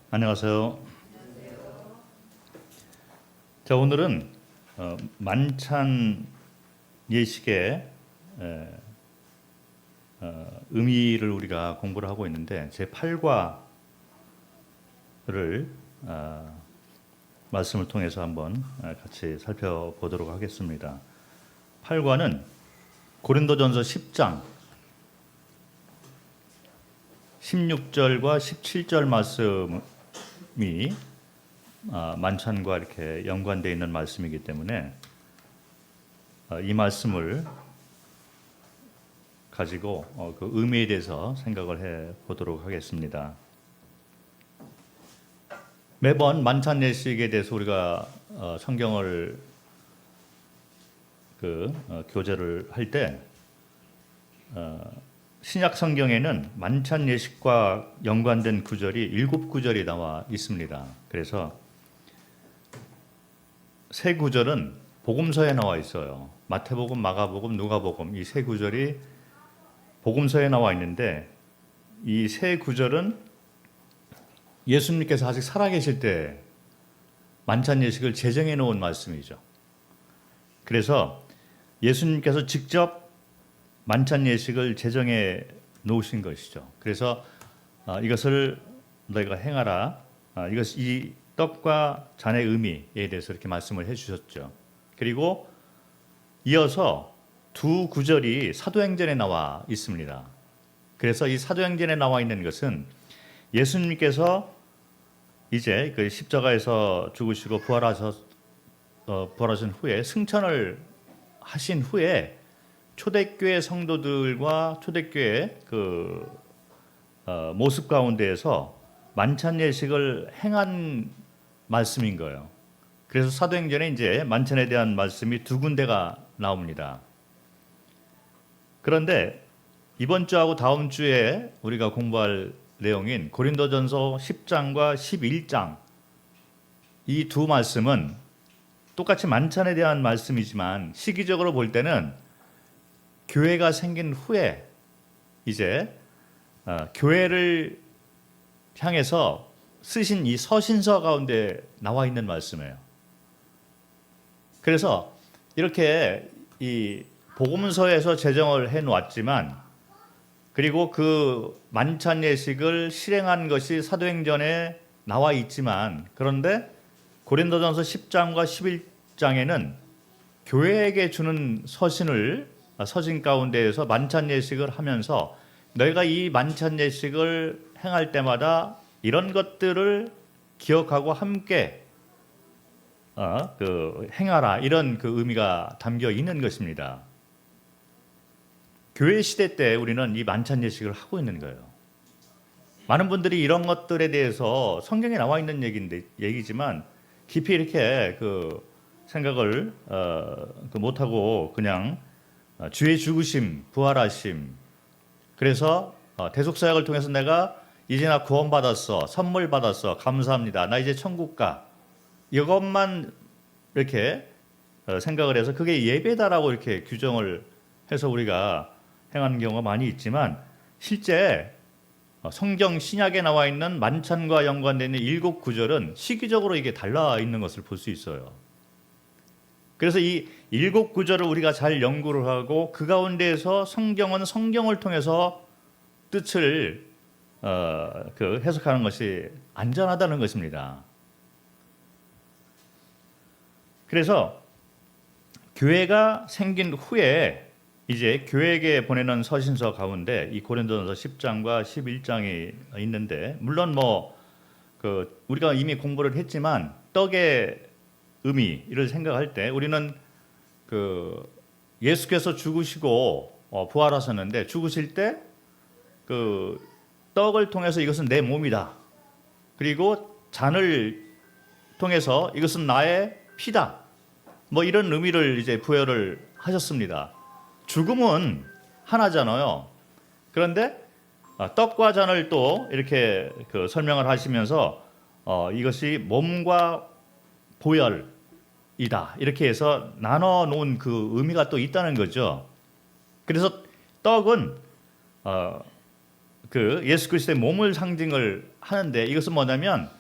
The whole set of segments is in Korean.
안녕하세요. 자, 오늘은 만찬 예식의 의미를 우리가 공부를 하고 있는데 제8과를 말씀을 통해서 한번 같이 살펴보도록 하겠습니다. 8과는 고린도전서 10장 16절과 17절 말씀이 만찬과 이렇게 연관되어 있는 말씀이기 때문에 이 말씀을 가지고 그 의미에 대해서 생각을 해 보도록 하겠습니다. 매번 만찬 예식에 대해서 우리가 성경을 교제를 할 때 신약 성경에는 만찬 예식과 연관된 구절이 7구절이 나와 있습니다. 그래서 세 구절은 복음서에 나와 있어요. 마태복음, 마가복음, 누가복음 이 세 구절이 복음서에 나와 있는데 이 세 구절은 예수님께서 아직 살아계실 때 만찬 예식을 제정해 놓은 말씀이죠. 그래서 예수님께서 직접 만찬 예식을 제정해 놓으신 것이죠. 그래서 이것을 너희가 행하라. 이 떡과 잔의 의미에 대해서 이렇게 말씀을 해주셨죠. 그리고 이어서 두 구절이 사도행전에 나와 있습니다. 그래서 이 사도행전에 나와 있는 것은 예수님께서 이제 그 십자가에서 죽으시고 부활하신 후에 승천을 하신 후에 초대교회 성도들과 초대교회 모습 가운데에서 만찬 예식을 행한 말씀인 거예요. 그래서 사도행전에 이제 만찬에 대한 말씀이 두 군데가 나옵니다. 그런데 이번 주하고 다음 주에 우리가 공부할 내용인 고린도전서 10장과 11장 이 두 말씀은 똑같이 만찬에 대한 말씀이지만 시기적으로 볼 때는 교회가 생긴 후에 이제 교회를 향해서 쓰신 이 서신서 가운데 나와 있는 말씀이에요. 그래서 이렇게 이 복음서에서 제정을 해 놓았지만 그리고 그 만찬 예식을 실행한 것이 사도행전에 나와 있지만 그런데 고린도전서 10장과 11장에는 교회에게 주는 서신 가운데에서 만찬 예식을 하면서 너희가 이 만찬 예식을 행할 때마다 이런 것들을 기억하고 함께 행하라 이런 그 의미가 담겨 있는 것입니다. 교회 시대 때 우리는 이 만찬 예식을 하고 있는 거예요. 많은 분들이 이런 것들에 대해서 성경에 나와 있는 얘기지만 깊이 이렇게 생각을 못하고 그냥 주의 죽으심, 부활하심 그래서 대속사역을 통해서 내가 이제 나 구원받았어, 선물 받았어, 감사합니다, 나 이제 천국 가 이것만 이렇게 생각을 해서 그게 예배다라고 이렇게 규정을 해서 우리가 행하는 경우가 많이 있지만 실제 성경 신약에 나와 있는 만찬과 연관되는 7구절은 시기적으로 이게 달라 있는 것을 볼 수 있어요. 그래서 이 7구절을 우리가 잘 연구를 하고 그 가운데에서 성경은 성경을 통해서 뜻을 해석하는 것이 안전하다는 것입니다. 그래서 교회가 생긴 후에 이제 교회에게 보내는 서신서 가운데 이 고린도전서 10장과 11장이 있는데 물론 우리가 이미 공부를 했지만 떡의 의미를 생각할 때 우리는 예수께서 죽으시고 부활하셨는데 죽으실 때 떡을 통해서 이것은 내 몸이다. 그리고 잔을 통해서 이것은 나의 피다. 이런 의미를 이제 부여를 하셨습니다. 죽음은 하나잖아요. 그런데 떡과 잔을 또 이렇게 설명을 하시면서 이것이 몸과 보혈이다. 이렇게 해서 나눠 놓은 그 의미가 또 있다는 거죠. 그래서 떡은 그 예수 그리스도의 몸을 상징을 하는데 이것은 뭐냐면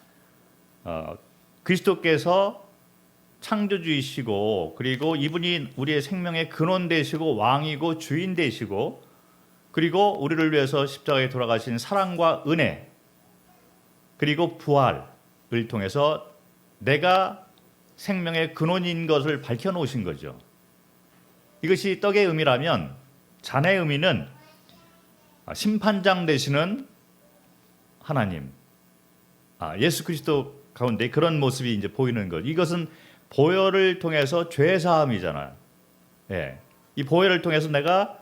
그리스도께서 창조주이시고 그리고 이분이 우리의 생명의 근원 되시고 왕이고 주인 되시고 그리고 우리를 위해서 십자가에 돌아가신 사랑과 은혜 그리고 부활을 통해서 내가 생명의 근원인 것을 밝혀놓으신 거죠. 이것이 떡의 의미라면 잔의 의미는 심판장 되시는 하나님, 예수 그리스도 가운데 그런 모습이 이제 보이는 것. 이것은 보혈을 통해서 죄 사함이잖아요. 예, 이 보혈을 통해서 내가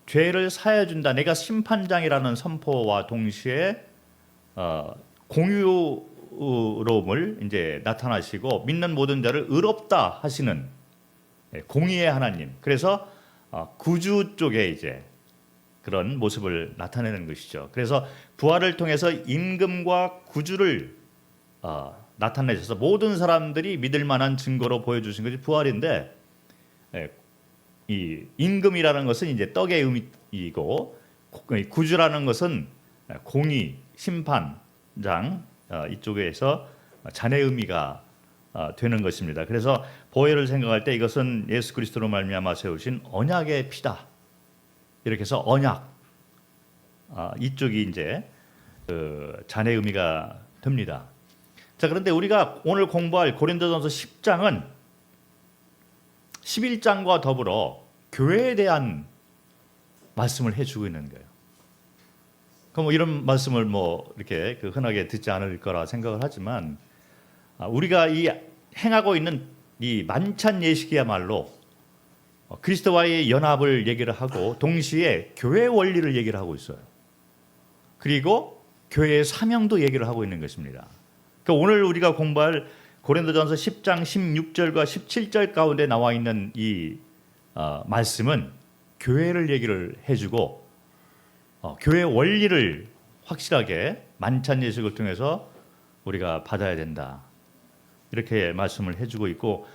죄를 사해 준다. 내가 심판장이라는 선포와 동시에 공유로움을 이제 나타나시고 믿는 모든 자를 의롭다 하시는 공의의 하나님. 그래서 구주 쪽에 이제 그런 모습을 나타내는 것이죠. 그래서 부활을 통해서 임금과 구주를 나타내셔서 모든 사람들이 믿을 만한 증거로 보여주신 것이 부활인데, 이 임금이라는 것은 이제 떡의 의미이고 구주라는 것은 공의, 심판장 이쪽에서 잔의 의미가 되는 것입니다. 그래서 보혈을 생각할 때 이것은 예수 그리스도로 말미암아 세우신 언약의 피다. 이렇게 해서 언약 이쪽이 이제 잔의 의미가 됩니다. 자, 그런데 우리가 오늘 공부할 고린도전서 10장은 11장과 더불어 교회에 대한 말씀을 해주고 있는 거예요. 그럼 이런 말씀을 이렇게 흔하게 듣지 않을 거라 생각을 하지만 우리가 이 행하고 있는 이 만찬 예식이야말로 그리스도와의 연합을 얘기를 하고 동시에 교회 원리를 얘기를 하고 있어요. 그리고 교회의 사명도 얘기를 하고 있는 것입니다. 그러니까 오늘 우리가 공부할 고린도전서 10장 16절과 17절 가운데 나와 있는 이 말씀은 교회를 얘기를 해주고 교회 원리를 확실하게 만찬 예식을 통해서 우리가 받아야 된다. 이렇게 말씀을 해주고 있고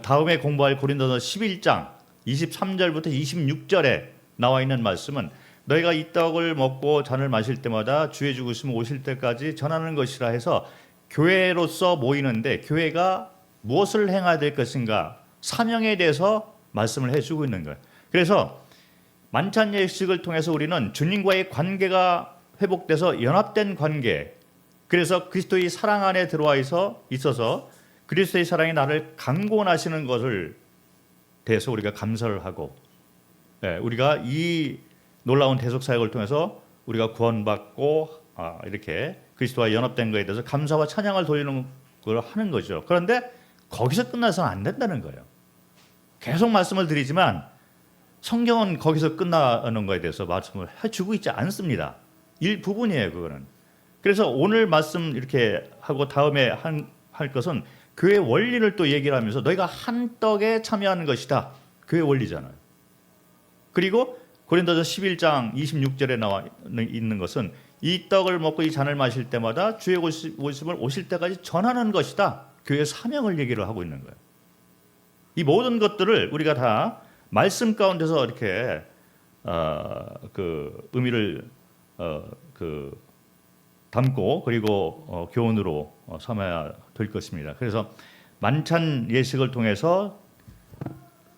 다음에 공부할 고린도서 11장 23절부터 26절에 나와 있는 말씀은 너희가 이 떡을 먹고 잔을 마실 때마다 주의 죽으심 오실 때까지 전하는 것이라 해서 교회로서 모이는데 교회가 무엇을 행해야 될 것인가 사명에 대해서 말씀을 해주고 있는 거예요. 그래서 만찬 예식을 통해서 우리는 주님과의 관계가 회복돼서 연합된 관계, 그래서 그리스도의 사랑 안에 들어와 있어서 그리스도의 사랑이 나를 강권하시는 것을 대해서 우리가 감사를 하고, 우리가 이 놀라운 대속 사역을 통해서 우리가 구원받고 이렇게 그리스도와 연합된 것에 대해서 감사와 찬양을 돌리는 걸 하는 거죠. 그런데 거기서 끝나서는 안 된다는 거예요. 계속 말씀을 드리지만 성경은 거기서 끝나는 것에 대해서 말씀을 해주고 있지 않습니다. 일부분이에요, 그거는. 그래서 오늘 말씀 이렇게 하고 다음에 할 것은 교회 원리를 또 얘기를 하면서 너희가 한 떡에 참여하는 것이다. 교회 원리잖아요. 그리고 고린도서 11장 26절에 나와 있는 것은 이 떡을 먹고 이 잔을 마실 때마다 주의 오심을 오실 때까지 전하는 것이다. 교회 사명을 얘기를 하고 있는 거예요. 이 모든 것들을 우리가 다 말씀 가운데서 이렇게 그 의미를 담고 그리고 교훈으로 삼아야 될 것입니다. 그래서 만찬 예식을 통해서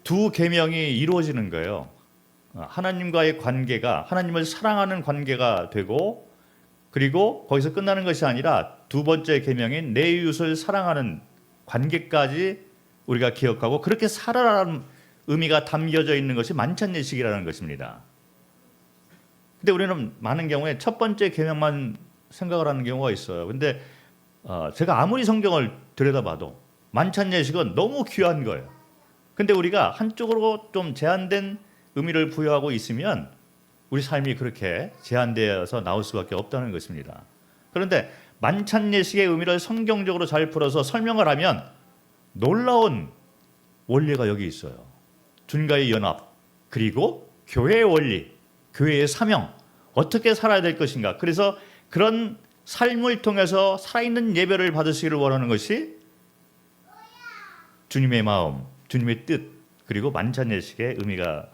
두 계명이 이루어지는 거예요. 하나님과의 관계가 하나님을 사랑하는 관계가 되고 그리고 거기서 끝나는 것이 아니라 두 번째 계명인 내 이웃을 사랑하는 관계까지 우리가 기억하고 그렇게 살아라는 의미가 담겨져 있는 것이 만찬 예식이라는 것입니다. 근데 우리는 많은 경우에 첫 번째 계명만 생각을 하는 경우가 있어요. 근데 제가 아무리 성경을 들여다봐도 만찬 예식은 너무 귀한 거예요. 근데 우리가 한쪽으로 좀 제한된 의미를 부여하고 있으면 우리 삶이 그렇게 제한되어서 나올 수밖에 없다는 것입니다. 그런데 만찬 예식의 의미를 성경적으로 잘 풀어서 설명을 하면 놀라운 원리가 여기 있어요. 주님과의 연합, 그리고 교회의 원리, 교회의 사명, 어떻게 살아야 될 것인가. 그래서 그런 삶을 통해서 살아있는 예배를 받으시기를 원하는 것이 주님의 마음, 주님의 뜻, 그리고 만찬 예식의 의미가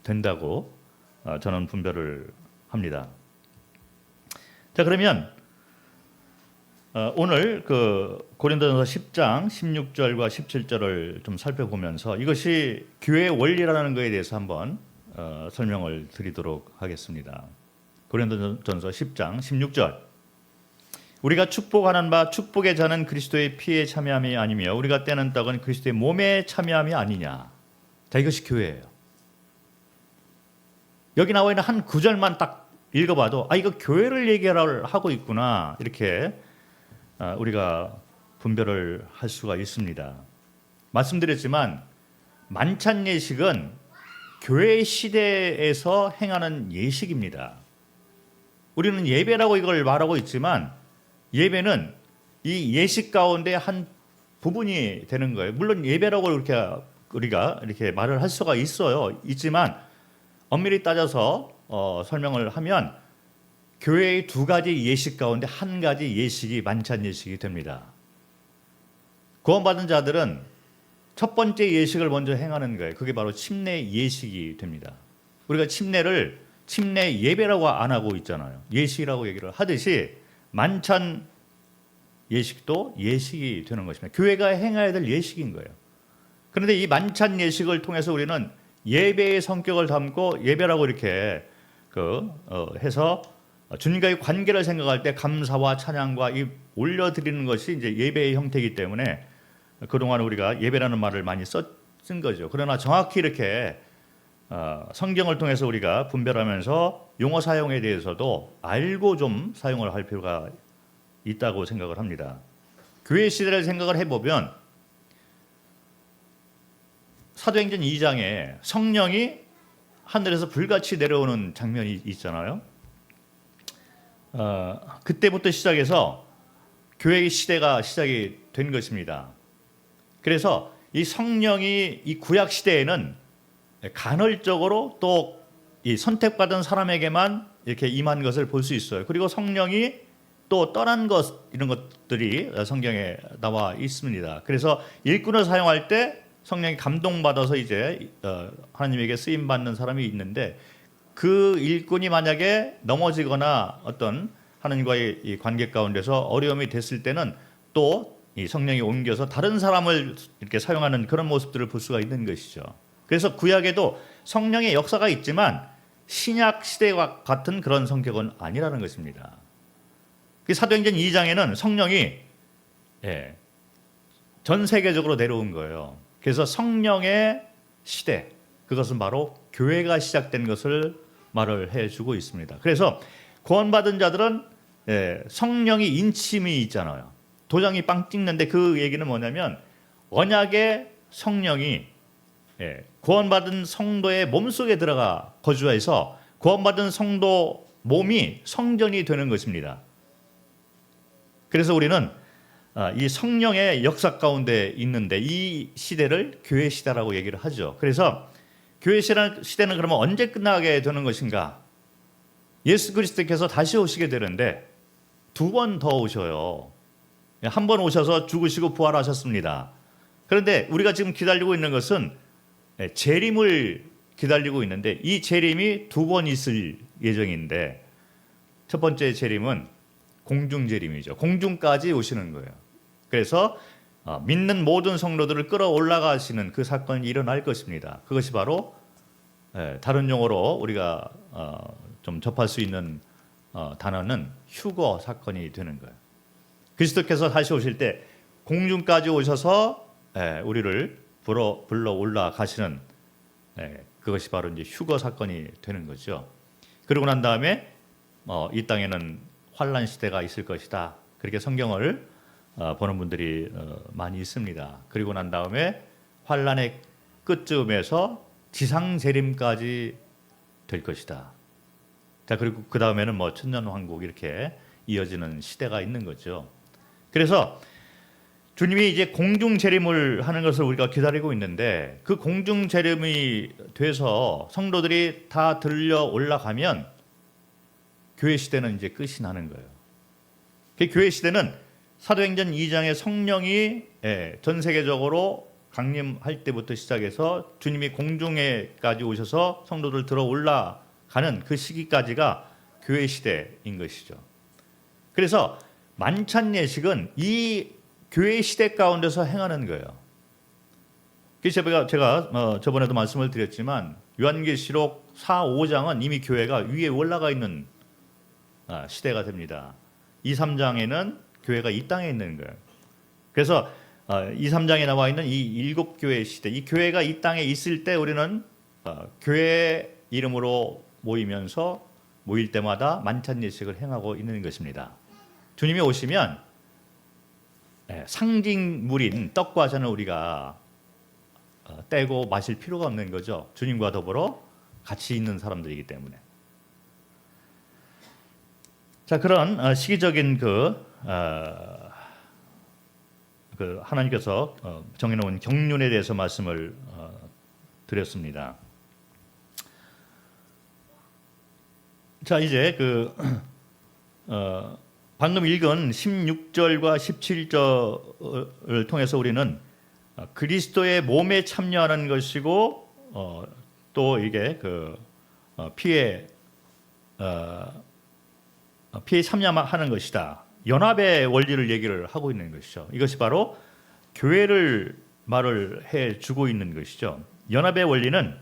된다고 저는 분별을 합니다. 자, 그러면 오늘 그 고린도전서 10장 16절과 17절을 좀 살펴보면서 이것이 교회의 원리라는 것에 대해서 한번 설명을 드리도록 하겠습니다. 고린도전서 10장 16절. 우리가 축복하는 바 축복의 자는 그리스도의 피에 참여함이 아니며 우리가 떼는 떡은 그리스도의 몸에 참여함이 아니냐. 자, 이것이 교회예요. 여기 나와 있는 한 구절만 딱 읽어봐도 이거 교회를 얘기하고 있구나, 이렇게 우리가 분별을 할 수가 있습니다. 말씀드렸지만 만찬 예식은 교회 시대에서 행하는 예식입니다. 우리는 예배라고 이걸 말하고 있지만 예배는 이 예식 가운데 한 부분이 되는 거예요. 물론 예배라고 이렇게 우리가 이렇게 말을 할 수가 있지만 엄밀히 따져서 설명을 하면 교회의 두 가지 예식 가운데 한 가지 예식이 만찬 예식이 됩니다. 구원받은 자들은 첫 번째 예식을 먼저 행하는 거예요. 그게 바로 침례 예식이 됩니다. 우리가 침례를 침례 예배라고 안 하고 있잖아요. 예식이라고 얘기를 하듯이 만찬 예식도 예식이 되는 것입니다. 교회가 행해야 될 예식인 거예요. 그런데 이 만찬 예식을 통해서 우리는 예배의 성격을 담고 예배라고 이렇게 해서 주님과의 관계를 생각할 때 감사와 찬양과 이 올려드리는 것이 이제 예배의 형태이기 때문에 그동안 우리가 예배라는 말을 많이 쓴 거죠. 그러나 정확히 이렇게 성경을 통해서 우리가 분별하면서 용어 사용에 대해서도 알고 좀 사용을 할 필요가 있다고 생각을 합니다. 교회 시대를 생각을 해보면 사도행전 2장에 성령이 하늘에서 불같이 내려오는 장면이 있잖아요. 그때부터 시작해서 교회의 시대가 시작이 된 것입니다. 그래서 이 성령이 이 구약 시대에는 간헐적으로 또 이 선택받은 사람에게만 이렇게 임한 것을 볼 수 있어요. 그리고 성령이 또 떠난 것, 이런 것들이 성경에 나와 있습니다. 그래서 일꾼을 사용할 때 성령이 감동받아서 이제 하나님에게 쓰임 받는 사람이 있는데, 그 일꾼이 만약에 넘어지거나 어떤 하나님과의 이 관계 가운데서 어려움이 됐을 때는 또 이 성령이 옮겨서 다른 사람을 이렇게 사용하는 그런 모습들을 볼 수가 있는 것이죠. 그래서 구약에도 성령의 역사가 있지만 신약 시대와 같은 그런 성격은 아니라는 것입니다. 사도행전 2장에는 성령이 전 세계적으로 내려온 거예요. 그래서 성령의 시대, 그것은 바로 교회가 시작된 것을 말을 해주고 있습니다. 그래서 구원받은 자들은 성령이 인침이 있잖아요. 도장이 빵 찍는데 그 얘기는 뭐냐면 언약의 성령이 구원받은 성도의 몸속에 들어가 거주해서 구원받은 성도 몸이 성전이 되는 것입니다. 그래서 우리는 이 성령의 역사 가운데 있는데 이 시대를 교회 시대라고 얘기를 하죠. 그래서 교회 시대는 그러면 언제 끝나게 되는 것인가? 예수 그리스도께서 다시 오시게 되는데 두 번 더 오셔요. 한 번 오셔서 죽으시고 부활하셨습니다. 그런데 우리가 지금 기다리고 있는 것은 재림을 기다리고 있는데 이 재림이 두 번 있을 예정인데, 첫 번째 재림은 공중 재림이죠. 공중까지 오시는 거예요. 그래서 믿는 모든 성도들을 끌어올라가시는 그 사건이 일어날 것입니다. 그것이 바로 다른 용어로 우리가 좀 접할 수 있는 단어는 휴거 사건이 되는 거예요. 그리스도께서 다시 오실 때 공중까지 오셔서 우리를 불러 올라가시는 그것이 바로 이제 휴거 사건이 되는 거죠. 그러고 난 다음에 이 땅에는 환란 시대가 있을 것이다. 그렇게 성경을 보는 분들이 많이 있습니다. 그리고 난 다음에 환란의 끝쯤에서 지상 재림까지 될 것이다. 자, 그리고 그 다음에는 뭐 천년왕국 이렇게 이어지는 시대가 있는 거죠. 그래서 주님이 이제 공중 재림을 하는 것을 우리가 기다리고 있는데, 그 공중 재림이 돼서 성도들이 다 들려 올라가면 교회 시대는 이제 끝이 나는 거예요. 그 교회 시대는 사도행전 2장의 성령이 전 세계적으로 강림할 때부터 시작해서 주님이 공중에까지 오셔서 성도들 들어 올라가는 그 시기까지가 교회 시대인 것이죠. 그래서 만찬 예식은 이 교회 시대 가운데서 행하는 거예요. 그래서 제가 저번에도 말씀을 드렸지만 요한계시록 4, 5장은 이미 교회가 위에 올라가 있는 시대가 됩니다. 2, 3장에는 교회가 이 땅에 있는 거예요. 그래서 2, 3장에 나와 있는 이 일곱 교회 시대, 이 교회가 이 땅에 있을 때 우리는 교회 이름으로 모일 때마다 만찬 예식을 행하고 있는 것입니다. 주님이 오시면 상징물인 떡과 잔을 우리가 떼고 마실 필요가 없는 거죠. 주님과 더불어 같이 있는 사람들이기 때문에. 자, 그런 시기적인 그 하나님께서 정해놓은 경륜에 대해서 말씀을 드렸습니다. 자, 이제 방금 읽은 16절과 17절을 통해서 우리는 그리스도의 몸에 참여하는 것이고 또 이게 피에 참여하는 것이다. 연합의 원리를 얘기를 하고 있는 것이죠. 이것이 바로 교회를 말을 해주고 있는 것이죠. 연합의 원리는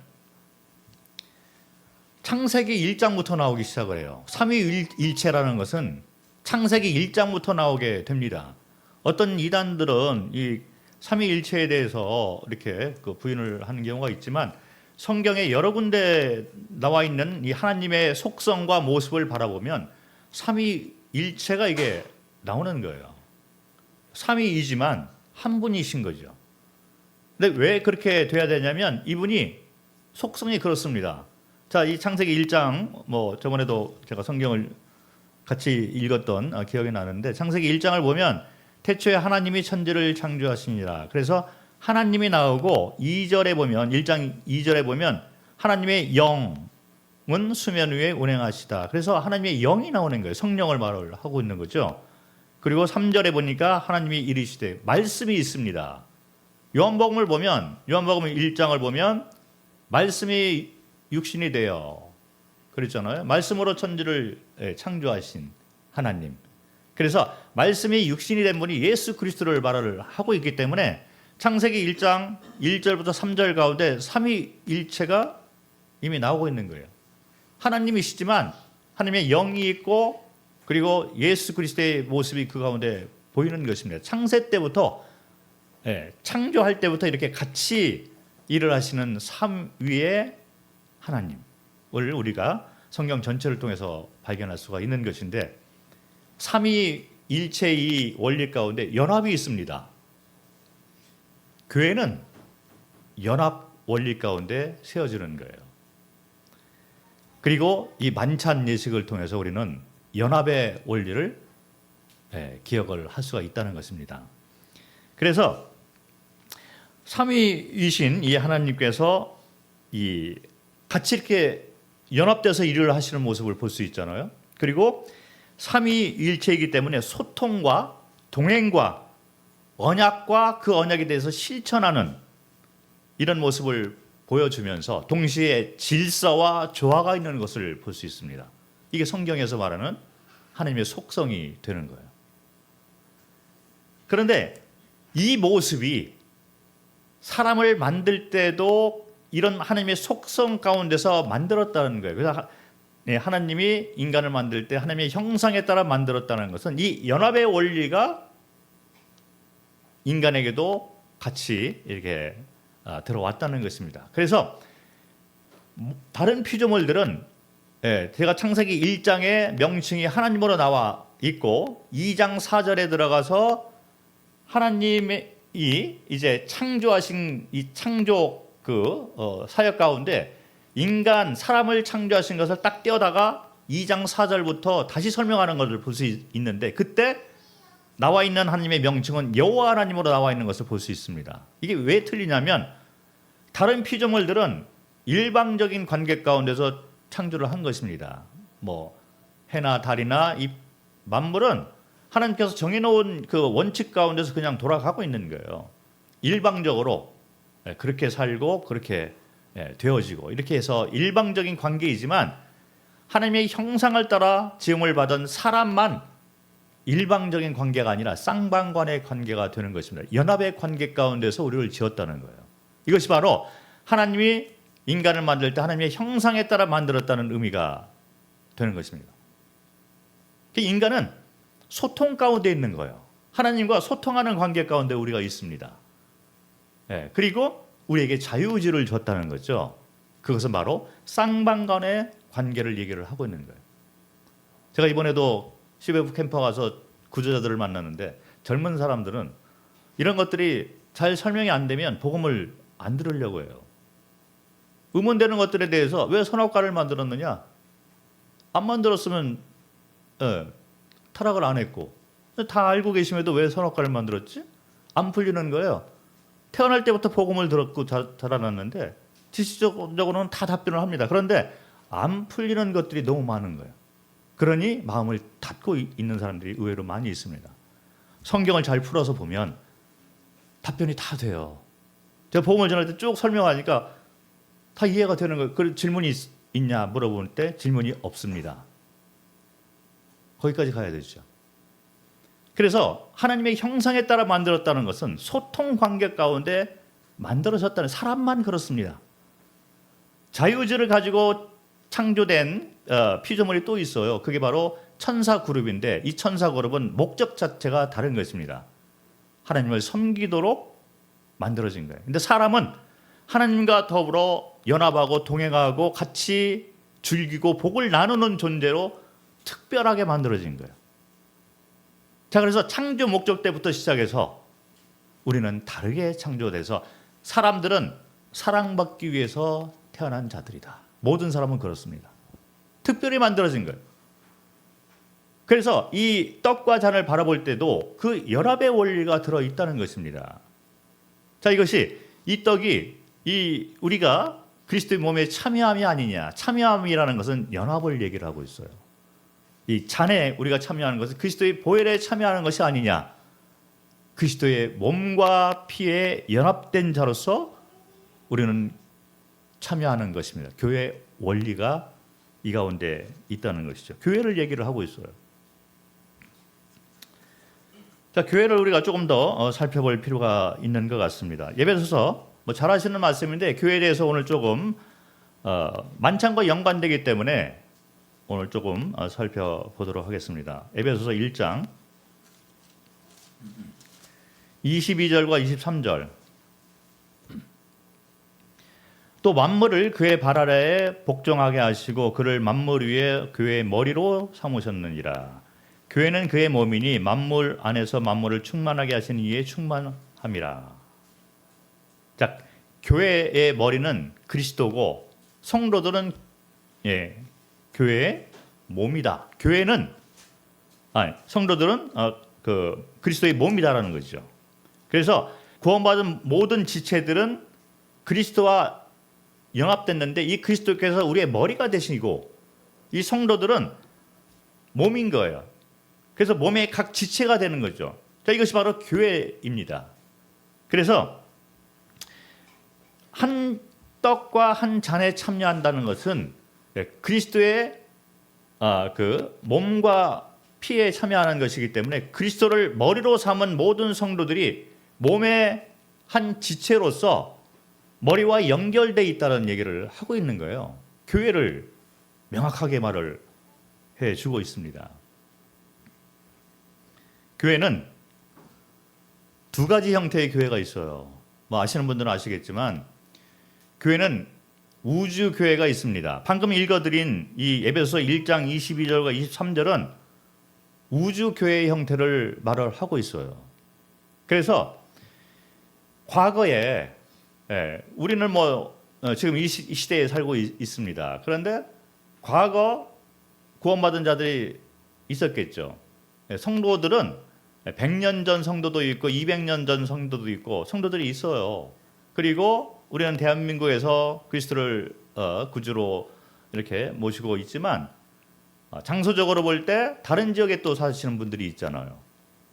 창세기 1장부터 나오기 시작을 해요. 삼위일체라는 것은 창세기 1장부터 나오게 됩니다. 어떤 이단들은 이 삼위일체에 대해서 이렇게 부인을 하는 경우가 있지만 성경에 여러 군데 나와 있는 이 하나님의 속성과 모습을 바라보면 삼위일체가 이게 나오는 거예요. 삼위이지만 한 분이신 거죠. 근데 왜 그렇게 돼야 되냐면 이분이 속성이 그렇습니다. 자, 이 창세기 1장 저번에도 제가 성경을 같이 읽었던 기억이 나는데 창세기 1장을 보면 태초에 하나님이 천지를 창조하시니라. 그래서 하나님이 나오고 2절에 보면 1장 2절에 보면 하나님의 영은 수면 위에 운행하시다. 그래서 하나님의 영이 나오는 거예요. 성령을 말을 하고 있는 거죠. 그리고 3절에 보니까 하나님이 이르시되 말씀이 있습니다. 요한복음 1장을 보면 말씀이 육신이 되어 그랬잖아요. 말씀으로 천지를 창조하신 하나님. 그래서 말씀이 육신이 된 분이 예수 그리스도를 말을 하고 있기 때문에 창세기 1장 1절부터 3절 가운데 삼위일체가 이미 나오고 있는 거예요. 하나님이시지만 하나님의 영이 있고 그리고 예수 그리스도의 모습이 그 가운데 보이는 것입니다. 창세 때부터 창조할 때부터 이렇게 같이 일을 하시는 삼위의 하나님을 우리가 성경 전체를 통해서 발견할 수가 있는 것인데 삼위일체의 원리 가운데 연합이 있습니다. 교회는 연합 원리 가운데 세워지는 거예요. 그리고 이 만찬 예식을 통해서 우리는 연합의 원리를 기억을 할 수가 있다는 것입니다. 그래서 삼위이신 이 하나님께서 같이 이렇게 연합돼서 일을 하시는 모습을 볼 수 있잖아요. 그리고 삼위일체이기 때문에 소통과 동행과 언약과 그 언약에 대해서 실천하는 이런 모습을 보여주면서 동시에 질서와 조화가 있는 것을 볼 수 있습니다. 이게 성경에서 말하는 하나님의 속성이 되는 거예요. 그런데 이 모습이 사람을 만들 때도 이런 하나님의 속성 가운데서 만들었다는 거예요. 그래서 하나님이 인간을 만들 때 하나님의 형상에 따라 만들었다는 것은 이 연합의 원리가 인간에게도 같이 이렇게 들어왔다는 것입니다. 그래서 다른 피조물들은 제가 창세기 1장에 명칭이 하나님으로 나와 있고 2장 4절에 들어가서 하나님이 이제 창조하신 이 창조 사역 가운데 사람을 창조하신 것을 딱 떼어다가 2장 4절부터 다시 설명하는 것을 볼 수 있는데 그때 나와 있는 하나님의 명칭은 여호와 하나님으로 나와 있는 것을 볼 수 있습니다. 이게 왜 틀리냐면 다른 피조물들은 일방적인 관계 가운데서 창조를 한 것입니다. 해나 달이나 이 만물은 하나님께서 정해놓은 그 원칙 가운데서 그냥 돌아가고 있는 거예요. 일방적으로 그렇게 살고 그렇게 되어지고 이렇게 해서 일방적인 관계이지만 하나님의 형상을 따라 지음을 받은 사람만 일방적인 관계가 아니라 쌍방간의 관계가 되는 것입니다. 연합의 관계 가운데서 우리를 지었다는 거예요. 이것이 바로 하나님이 인간을 만들 때 하나님의 형상에 따라 만들었다는 의미가 되는 것입니다. 인간은 소통 가운데 있는 거예요. 하나님과 소통하는 관계 가운데 우리가 있습니다. 그리고 우리에게 자유의지를 줬다는 거죠. 그것은 바로 쌍방간의 관계를 얘기를 하고 있는 거예요. 제가 이번에도 CVF 캠프 가서 구조자들을 만났는데 젊은 사람들은 이런 것들이 잘 설명이 안 되면 복음을 안 들으려고 해요. 의문되는 것들에 대해서 왜 선악과를 만들었느냐? 안 만들었으면 타락을 안 했고, 다 알고 계심에도 왜 선악과를 만들었지? 안 풀리는 거예요. 태어날 때부터 복음을 들었고 자라났는데 지식적으로는 다 답변을 합니다. 그런데 안 풀리는 것들이 너무 많은 거예요. 그러니 마음을 닫고 있는 사람들이 의외로 많이 있습니다. 성경을 잘 풀어서 보면 답변이 다 돼요. 제가 복음을 전할 때 쭉 설명하니까 다 이해가 되는 거예요. 그 질문이 있냐 물어볼 때 질문이 없습니다. 거기까지 가야 되죠. 그래서 하나님의 형상에 따라 만들었다는 것은 소통 관계 가운데 만들어졌다는, 사람만 그렇습니다. 자유의지를 가지고 창조된 피조물이 또 있어요. 그게 바로 천사 그룹인데 이 천사 그룹은 목적 자체가 다른 것입니다. 하나님을 섬기도록 만들어진 거예요. 근데 사람은 하나님과 더불어 연합하고 동행하고 같이 즐기고 복을 나누는 존재로 특별하게 만들어진 거예요. 자, 그래서 창조 목적 때부터 시작해서 우리는 다르게 창조돼서 사람들은 사랑받기 위해서 태어난 자들이다. 모든 사람은 그렇습니다. 특별히 만들어진 거예요. 그래서 이 떡과 잔을 바라볼 때도 그 연합의 원리가 들어있다는 것입니다. 자, 이것이 이 떡이 우리가 그리스도의 몸에 참여함이 아니냐. 참여함이라는 것은 연합을 얘기를 하고 있어요. 이 잔에 우리가 참여하는 것은 그리스도의 보혈에 참여하는 것이 아니냐. 그리스도의 몸과 피에 연합된 자로서 우리는 참여하는 것입니다. 교회의 원리가 이 가운데 있다는 것이죠. 교회를 얘기를 하고 있어요. 자, 교회를 우리가 조금 더 살펴볼 필요가 있는 것 같습니다. 에베소서 잘 아시는 말씀인데 교회에 대해서 오늘 조금 만찬과 연관되기 때문에 오늘 조금 살펴보도록 하겠습니다. 에베소서 1장 22절과 23절. 또 만물을 그의 발 아래에 복종하게 하시고 그를 만물 위에 교회의 머리로 삼으셨느니라. 교회는 그의 몸이니 만물 안에서 만물을 충만하게 하시는 이에 충만함이라. 자, 교회의 머리는 그리스도고 성도들은 교회의 몸이다. 교회는 성도들은 그리스도의 몸이다라는 것이죠. 그래서 구원받은 모든 지체들은 그리스도와 연합됐는데 이 그리스도께서 우리의 머리가 되시고 이 성도들은 몸인 거예요. 그래서 몸의 각 지체가 되는 거죠. 자, 이것이 바로 교회입니다. 그래서 한 떡과 한 잔에 참여한다는 것은 그리스도의 그 몸과 피에 참여하는 것이기 때문에 그리스도를 머리로 삼은 모든 성도들이 몸의 한 지체로서 머리와 연결되어 있다는 얘기를 하고 있는 거예요. 교회를 명확하게 말을 해주고 있습니다. 교회는 두 가지 형태의 교회가 있어요. 아시는 분들은 아시겠지만 교회는 우주 교회가 있습니다. 방금 읽어드린 이 에베소서 1장 22절과 23절은 우주 교회의 형태를 말을 하고 있어요. 그래서 과거에 우리는 지금 이 시대에 살고 있습니다. 그런데 과거 구원받은 자들이 있었겠죠. 성도들은 100년 전 성도도 있고 200년 전 성도도 있고 성도들이 있어요. 그리고 우리는 대한민국에서 그리스도를 구주로 이렇게 모시고 있지만 장소적으로 볼 때 다른 지역에 또 사시는 분들이 있잖아요.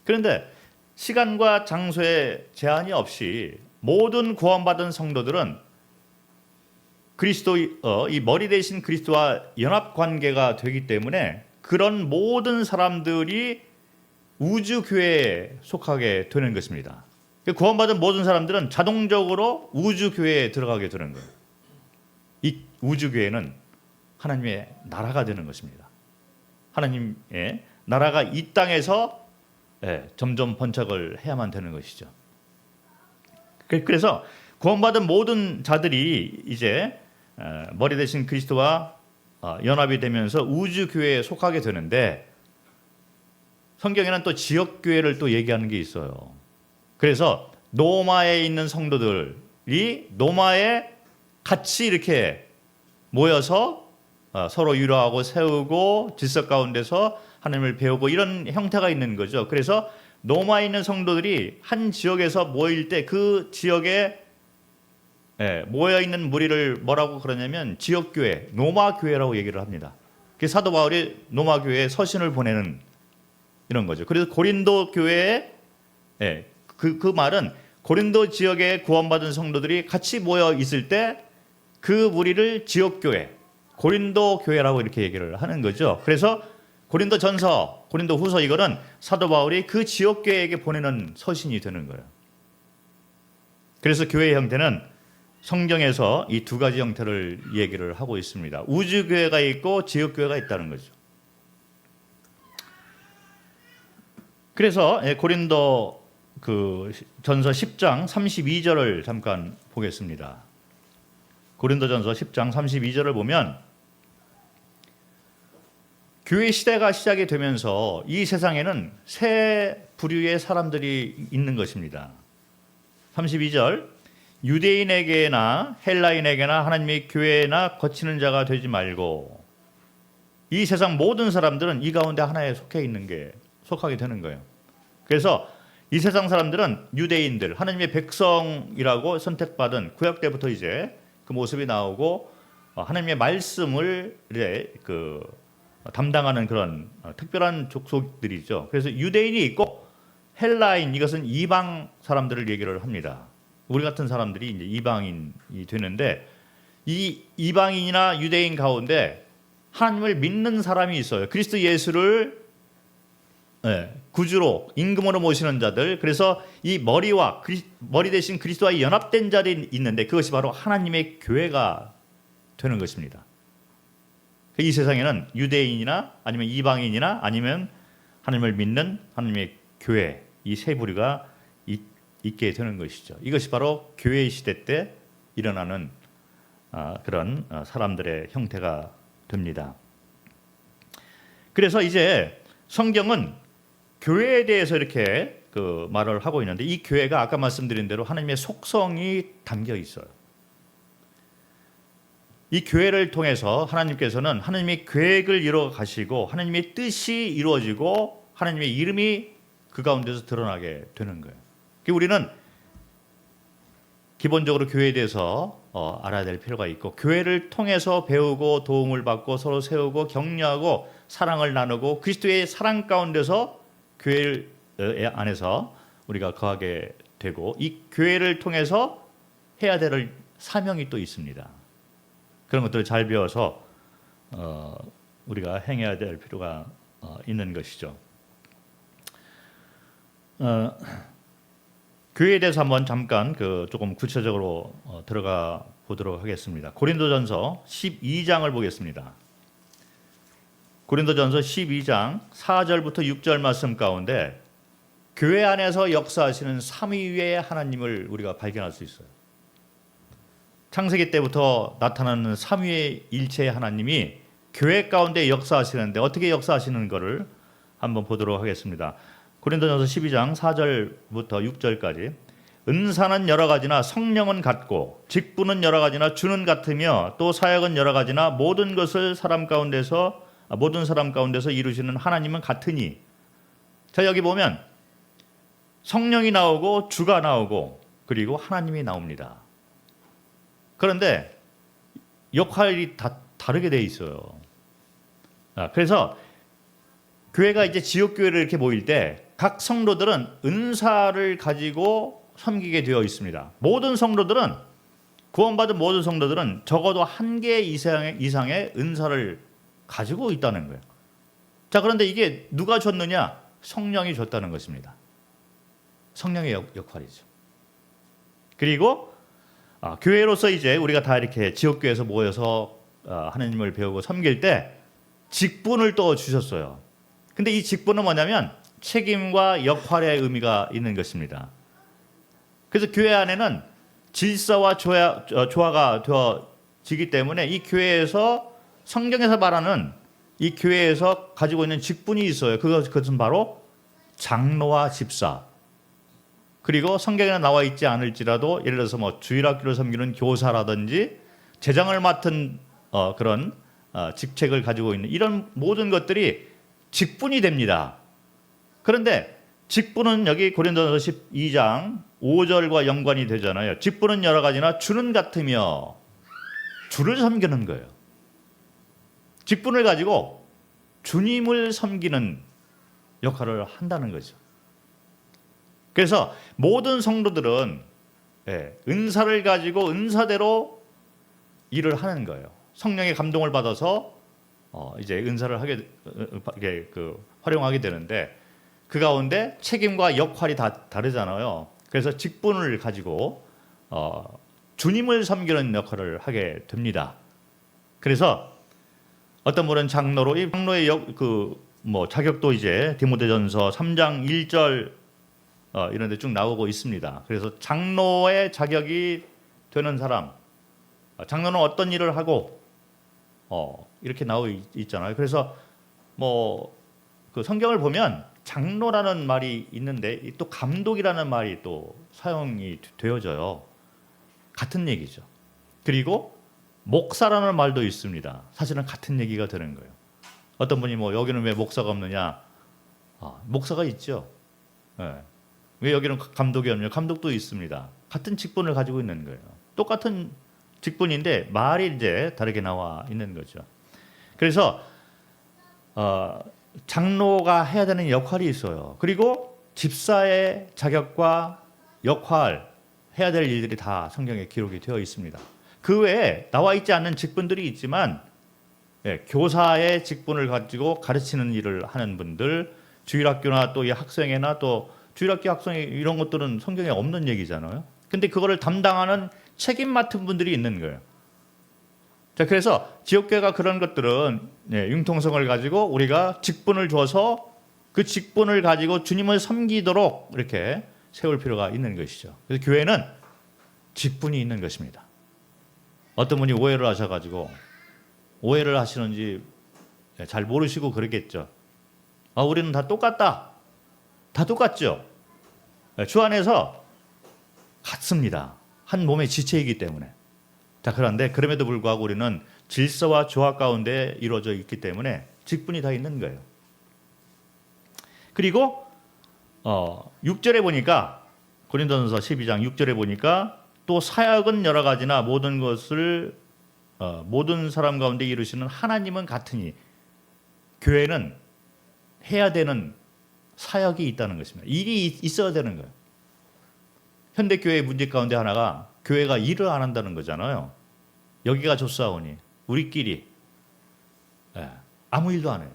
그런데 시간과 장소에 제한이 없이 모든 구원받은 성도들은 그리스도 이 머리 대신 그리스도와 연합 관계가 되기 때문에 그런 모든 사람들이 우주교회에 속하게 되는 것입니다. 구원받은 모든 사람들은 자동적으로 우주교회에 들어가게 되는 거예요. 이 우주교회는 하나님의 나라가 되는 것입니다. 하나님의 나라가 이 땅에서 점점 번쩍을 해야만 되는 것이죠. 그래서 구원받은 모든 자들이 이제 머리 대신 그리스도와 연합이 되면서 우주교회에 속하게 되는데, 성경에는 또 지역교회를 또 얘기하는 게 있어요. 그래서 노마에 있는 성도들이 노마에 같이 이렇게 모여서 서로 위로하고 세우고 질서 가운데서 하나님을 배우고 이런 형태가 있는 거죠. 그래서 노마에 있는 성도들이 한 지역에서 모일 때 그 지역에 모여 있는 무리를 뭐라고 그러냐면 지역교회, 노마교회라고 얘기를 합니다. 그래서 사도 바울이 노마교회에 서신을 보내는 이런 거죠. 그래서 고린도 교회에 그 말은 고린도 지역에 구원받은 성도들이 같이 모여 있을 때 그 무리를 지역교회, 고린도 교회라고 이렇게 얘기를 하는 거죠. 그래서 고린도 전서, 고린도 후서 이거는 사도 바울이 그 지역교회에게 보내는 서신이 되는 거예요. 그래서 교회의 형태는 성경에서 이 두 가지 형태를 얘기를 하고 있습니다. 우주교회가 있고 지역교회가 있다는 거죠. 그래서 고린도 전서 10장 32절을 잠깐 보겠습니다. 고린도전서 10장 32절을 보면 교회 시대가 시작이 되면서 이 세상에는 세 부류의 사람들이 있는 것입니다. 32절, 유대인에게나 헬라인에게나 하나님의 교회나 거치는 자가 되지 말고, 이 세상 모든 사람들은 이 가운데 하나에 속하게 되는 거예요. 그래서 이 세상 사람들은 유대인들, 하나님의 백성이라고 선택받은 구약 때부터 이제 그 모습이 나오고 하나님의 말씀을 이제 담당하는 그런 특별한 족속들이죠. 그래서 유대인이 있고 헬라인, 이것은 이방 사람들을 얘기를 합니다. 우리 같은 사람들이 이제 이방인이 되는데, 이 이방인이나 유대인 가운데 하나님을 믿는 사람이 있어요. 그리스도 예수를 구주로 임금으로 모시는 자들, 그래서 이 머리 대신 그리스도와 연합된 자들이 있는데 그것이 바로 하나님의 교회가 되는 것입니다. 이 세상에는 유대인이나 아니면 이방인이나 아니면 하나님을 믿는 하나님의 교회, 이 세 부류가 있게 되는 것이죠. 이것이 바로 교회 시대 때 일어나는 그런 사람들의 형태가 됩니다. 그래서 이제 성경은 교회에 대해서 이렇게 말을 하고 있는데, 이 교회가 아까 말씀드린 대로 하나님의 속성이 담겨 있어요. 이 교회를 통해서 하나님께서는 하나님의 계획을 이루어 가시고 하나님의 뜻이 이루어지고 하나님의 이름이 그 가운데서 드러나게 되는 거예요. 우리는 기본적으로 교회에 대해서 알아야 될 필요가 있고, 교회를 통해서 배우고 도움을 받고 서로 세우고 격려하고 사랑을 나누고 그리스도의 사랑 가운데서 교회 안에서 우리가 거하게 되고, 이 교회를 통해서 해야 될 사명이 또 있습니다. 그런 것들을 잘 배워서 우리가 행해야 될 필요가 있는 것이죠. 교회에 대해서 한번 잠깐 조금 구체적으로 들어가 보도록 하겠습니다. 고린도전서 12장을 보겠습니다. 고린도전서 12장 4절부터 6절 말씀 가운데 교회 안에서 역사하시는 삼위의 하나님을 우리가 발견할 수 있어요. 창세기 때부터 나타나는 삼위의 일체의 하나님이 교회 가운데 역사하시는데 어떻게 역사하시는 것을 한번 보도록 하겠습니다. 고린도전서 12장 4절부터 6절까지, 은사는 여러 가지나 성령은 같고 직분은 여러 가지나 주는 같으며 또 사역은 여러 가지나 모든 사람 가운데서 이루시는 하나님은 같으니. 자, 여기 보면 성령이 나오고 주가 나오고 그리고 하나님이 나옵니다. 그런데 역할이 다 다르게 돼 있어요. 그래서 교회가 이제 지역교회를 이렇게 모일 때 각 성도들은 은사를 가지고 섬기게 되어 있습니다. 구원받은 모든 성도들은 적어도 한 개 이상의 은사를 가지고 있다는 거예요. 자, 그런데 이게 누가 줬느냐? 성령이 줬다는 것입니다. 성령의 역할이죠. 그리고 교회로서 이제 우리가 다 이렇게 지역교회에서 모여서 하나님을 배우고 섬길 때 직분을 또 주셨어요. 근데 이 직분은 뭐냐면 책임과 역할의 의미가 있는 것입니다. 그래서 교회 안에는 질서와 조화가 되어지기 때문에 이 교회에서 성경에서 말하는 이 교회에서 가지고 있는 직분이 있어요. 그것은 바로 장로와 집사. 그리고 성경에 나와 있지 않을지라도 예를 들어서 뭐 주일학교를 섬기는 교사라든지 재정을 맡은 그런 직책을 가지고 있는 이런 모든 것들이 직분이 됩니다. 그런데 직분은 여기 고린도전서 12장 5절과 연관이 되잖아요. 직분은 여러 가지나 주는 같으며 주를 섬기는 거예요. 직분을 가지고 주님을 섬기는 역할을 한다는 거죠. 그래서 모든 성도들은 은사를 가지고 은사대로 일을 하는 거예요. 성령의 감동을 받아서 이제 은사를 활용하게 되는데 그 가운데 책임과 역할이 다 다르잖아요. 그래서 직분을 가지고 주님을 섬기는 역할을 하게 됩니다. 그래서 어떤 분은 장로로 이 장로의 자격도 이제 디모데전서 3장 1절 이런 데 쭉 나오고 있습니다. 그래서 장로의 자격이 되는 사람, 장로는 어떤 일을 하고 이렇게 나오고 있잖아요. 그래서 그 성경을 보면 장로라는 말이 있는데 또 감독이라는 말이 또 사용이 되어져요. 같은 얘기죠. 그리고 목사라는 말도 있습니다. 사실은 같은 얘기가 되는 거예요. 어떤 분이 여기는 왜 목사가 없느냐? 목사가 있죠. 왜 여기는 감독이 없느냐? 감독도 있습니다. 같은 직분을 가지고 있는 거예요. 똑같은 직분인데 말이 이제 다르게 나와 있는 거죠. 그래서 장로가 해야 되는 역할이 있어요. 그리고 집사의 자격과 역할, 해야 될 일들이 다 성경에 기록이 되어 있습니다. 그 외에 나와 있지 않는 직분들이 있지만 교사의 직분을 가지고 가르치는 일을 하는 분들, 주일학교나 또 이 학생회나 또 주일학교 학생회 이런 것들은 성경에 없는 얘기잖아요. 근데 그거를 담당하는 책임 맡은 분들이 있는 거예요. 자, 그래서 지역교회가 그런 것들은 융통성을 가지고 우리가 직분을 줘서 그 직분을 가지고 주님을 섬기도록 이렇게 세울 필요가 있는 것이죠. 그래서 교회는 직분이 있는 것입니다. 어떤 분이 오해를 하셔가지고 오해를 하시는지 잘 모르시고 그러겠죠. 우리는 다 똑같다. 다 똑같죠. 주 안에서 같습니다. 한 몸의 지체이기 때문에. 자, 그런데 그럼에도 불구하고 우리는 질서와 조화 가운데 이루어져 있기 때문에 직분이 다 있는 거예요. 그리고 6절에 보니까 고린도전서 12장 6절에 보니까 또 사역은 여러 가지나 모든 것을 모든 사람 가운데 이루시는 하나님은 같으니 교회는 해야 되는 사역이 있다는 것입니다. 일이 있어야 되는 거예요. 현대 교회의 문제 가운데 하나가 교회가 일을 안 한다는 거잖아요. 여기가 좋사오니 우리끼리 아무 일도 안 해요.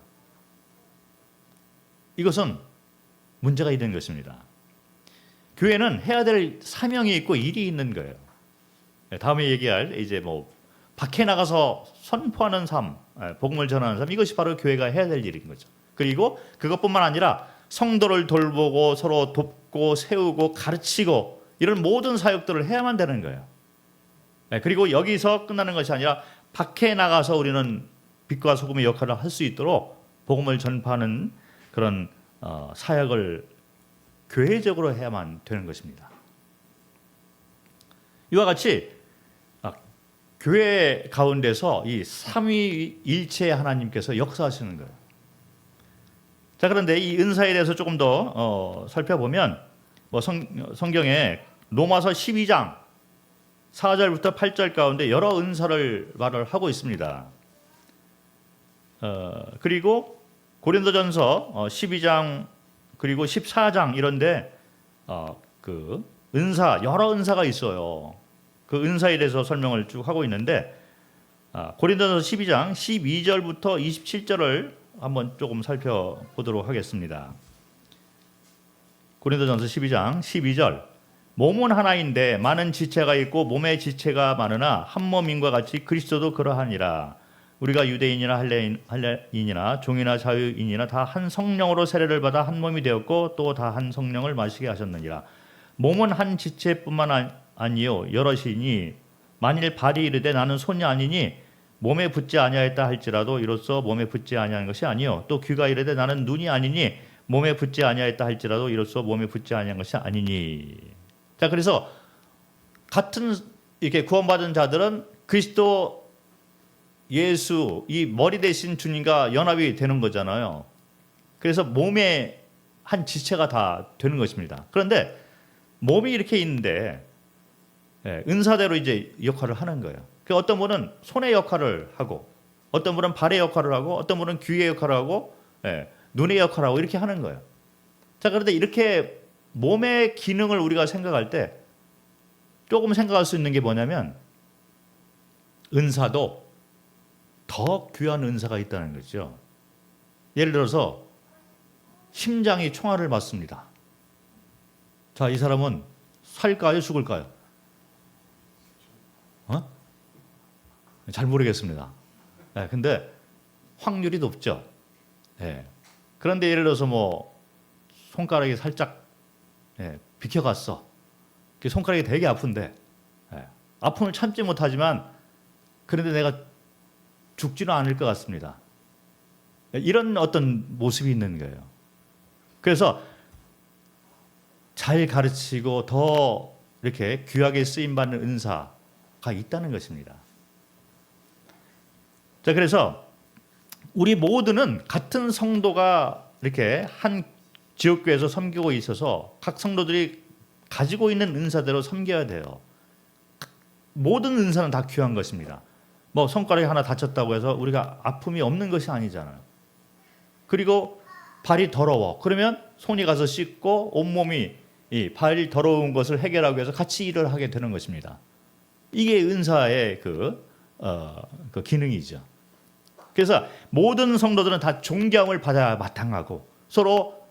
이것은 문제가 있는 것입니다. 교회는 해야 될 사명이 있고 일이 있는 거예요. 다음에 얘기할 이제 밖에 나가서 선포하는 삶, 복음을 전하는 삶, 이것이 바로 교회가 해야 될 일인 거죠. 그리고 그것뿐만 아니라 성도를 돌보고 서로 돕고 세우고 가르치고 이런 모든 사역들을 해야만 되는 거예요. 그리고 여기서 끝나는 것이 아니라 밖에 나가서 우리는 빛과 소금의 역할을 할 수 있도록 복음을 전파하는 그런 사역을 교회적으로 해야만 되는 것입니다. 이와 같이 교회 가운데서 이 삼위일체 하나님께서 역사하시는 거예요. 자, 그런데 이 은사에 대해서 조금 더 살펴보면 성경에 로마서 12장 4절부터 8절 가운데 여러 은사를 말을 하고 있습니다. 그리고 고린도전서 12장 그리고 14장 이런데 그 은사 여러 은사가 있어요. 그 은사에 대해서 설명을 쭉 하고 있는데 고린도전서 12장 12절부터 27절을 한번 조금 살펴보도록 하겠습니다. 고린도전서 12장 12절. 몸은 하나인데 많은 지체가 있고 몸의 지체가 많으나 한 몸인과 같이 그리스도도 그러하니라. 우리가 유대인이나 할례인이나 종이나 자유인이나 다 한 성령으로 세례를 받아 한 몸이 되었고 또 다 한 성령을 마시게 하셨느니라. 몸은 한 지체뿐만 아니요 여럿이니 만일 발이 이르되 나는 손이 아니니 몸에 붙지 아니하였다 할지라도 이로써 몸에 붙지 아니하는 것이 아니요 또 귀가 이르되 나는 눈이 아니니 몸에 붙지 아니하였다 할지라도 이로써 몸에 붙지 아니한 것이 아니니. 자, 그래서 같은 이렇게 구원받은 자들은 그리스도 예수 이 머리 대신 주님과 연합이 되는 거잖아요. 그래서 몸의 한 지체가 다 되는 것입니다. 그런데 몸이 이렇게 있는데 은사대로 이제 역할을 하는 거예요. 어떤 분은 손의 역할을 하고, 어떤 분은 발의 역할을 하고, 어떤 분은 귀의 역할을 하고, 눈의 역할을 하고 이렇게 하는 거예요. 자, 그런데 이렇게 몸의 기능을 우리가 생각할 때 조금 생각할 수 있는 게 뭐냐면 은사도 더 귀한 은사가 있다는 거죠. 예를 들어서 심장이 총알을 맞습니다. 자, 이 사람은 살까요, 죽을까요? 잘 모르겠습니다. 근데 확률이 높죠. 그런데 예를 들어서 뭐 손가락이 살짝 비켜갔어. 손가락이 되게 아픈데 아픔을 참지 못하지만 그런데 내가 죽지는 않을 것 같습니다. 이런 어떤 모습이 있는 거예요. 그래서 잘 가르치고 더 이렇게 귀하게 쓰임받는 은사가 있다는 것입니다. 자, 그래서 우리 모두는 같은 성도가 이렇게 한 지역교회에서 섬기고 있어서 각 성도들이 가지고 있는 은사대로 섬겨야 돼요. 모든 은사는 다 귀한 것입니다. 뭐 손가락이 하나 다쳤다고 해서 우리가 아픔이 없는 것이 아니잖아요. 그리고 발이 더러워. 그러면 손이 가서 씻고 온몸이 이 발 더러운 것을 해결하기 위해서 같이 일을 하게 되는 것입니다. 이게 은사의 그 기능이죠. 그래서 모든 성도들은 다 존경을 받아야 마땅하고 서로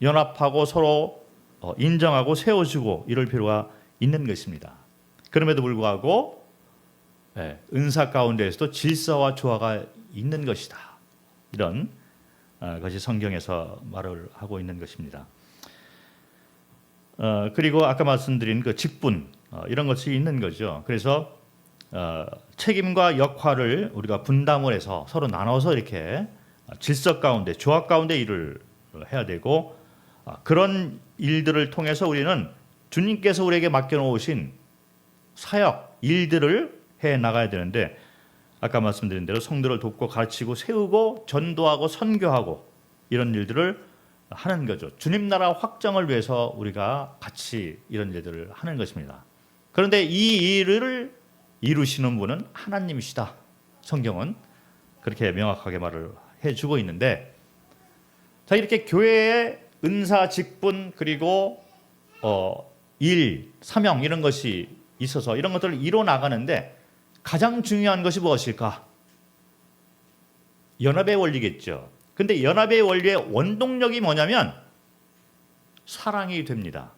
연합하고 서로 인정하고 세워주고 이럴 필요가 있는 것입니다. 그럼에도 불구하고 은사 가운데에서도 질서와 조화가 있는 것이다. 이런 것이 성경에서 말을 하고 있는 것입니다. 그리고 아까 말씀드린 그 직분 이런 것이 있는 거죠. 그래서 책임과 역할을 우리가 분담을 해서 서로 나눠서 이렇게 질서 가운데 조화 가운데 일을 해야 되고 그런 일들을 통해서 우리는 주님께서 우리에게 맡겨놓으신 사역 일들을 해 나가야 되는데 아까 말씀드린 대로 성도를 돕고 가르치고 세우고 전도하고 선교하고 이런 일들을 하는 거죠. 주님 나라 확장을 위해서 우리가 같이 이런 일들을 하는 것입니다. 그런데 이 일을 이루시는 분은 하나님이시다. 성경은 그렇게 명확하게 말을 해주고 있는데, 자, 이렇게 교회의 은사, 직분 그리고 일, 사명 이런 것이 있어서 이런 것들을 이뤄 나가는데 가장 중요한 것이 무엇일까? 연합의 원리겠죠. 근데 연합의 원리의 원동력이 뭐냐면 사랑이 됩니다.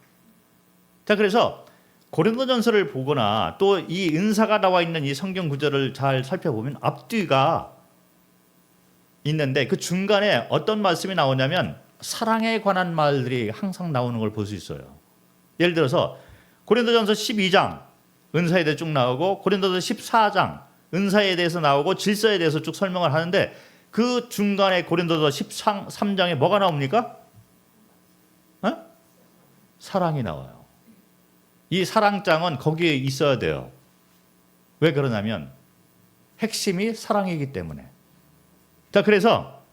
자, 그래서 고린도전서를 보거나 또 이 은사가 나와 있는 이 성경 구절을 잘 살펴보면 앞뒤가 있는데 그 중간에 어떤 말씀이 나오냐면 사랑에 관한 말들이 항상 나오는 걸 볼 수 있어요. 예를 들어서 고린도전서 12장 은사에 대해 쭉 나오고 고린도전서 14장 은사에 대해서 나오고 질서에 대해서 쭉 설명을 하는데 그 중간에 고린도전서 13장에 뭐가 나옵니까? 사랑이 나와요. 이 사랑장은 거기에 있어야 돼요. 왜 그러냐면 핵심이 사랑이기 때문에. 자, 그래서